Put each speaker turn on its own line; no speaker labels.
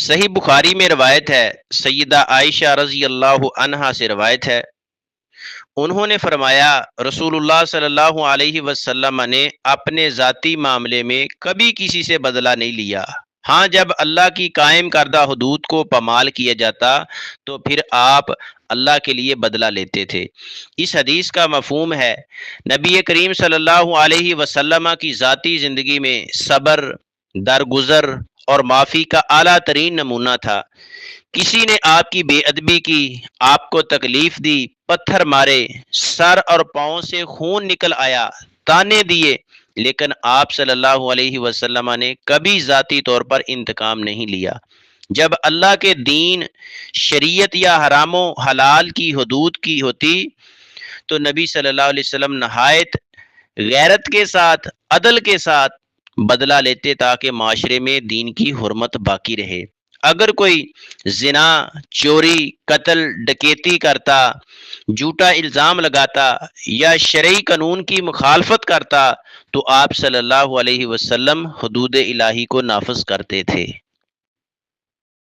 صحیح بخاری میں روایت ہے، سیدہ عائشہ رضی اللہ عنہا سے روایت ہے، انہوں نے فرمایا رسول اللہ صلی اللہ علیہ وسلم نے اپنے ذاتی معاملے میں کبھی کسی سے بدلہ نہیں لیا، ہاں جب اللہ کی قائم کردہ حدود کو پامال کیا جاتا تو پھر آپ اللہ کے لیے بدلہ لیتے تھے۔ اس حدیث کا مفہوم ہے نبی کریم صلی اللہ علیہ وسلم کی ذاتی زندگی میں صبر، درگزر اور معافی کا اعلیٰ ترین نمونہ تھا۔ کسی نے آپ کی بے ادبی کی، آپ کو تکلیف دی، پتھر مارے، سر اور پاؤں سے خون نکل آیا، تانے دیے، لیکن آپ صلی اللہ علیہ وسلم نے کبھی ذاتی طور پر انتقام نہیں لیا۔ جب اللہ کے دین، شریعت یا حرام و حلال کی حدود کی ہوتی تو نبی صلی اللہ علیہ وسلم نہایت غیرت کے ساتھ، عدل کے ساتھ بدلہ لیتے تاکہ معاشرے میں دین کی حرمت باقی رہے۔ اگر کوئی زنا، چوری، قتل، ڈکیتی کرتا، جھوٹا الزام لگاتا یا شرعی قانون کی مخالفت کرتا تو آپ صلی اللہ علیہ وسلم حدود الہی کو نافذ کرتے تھے۔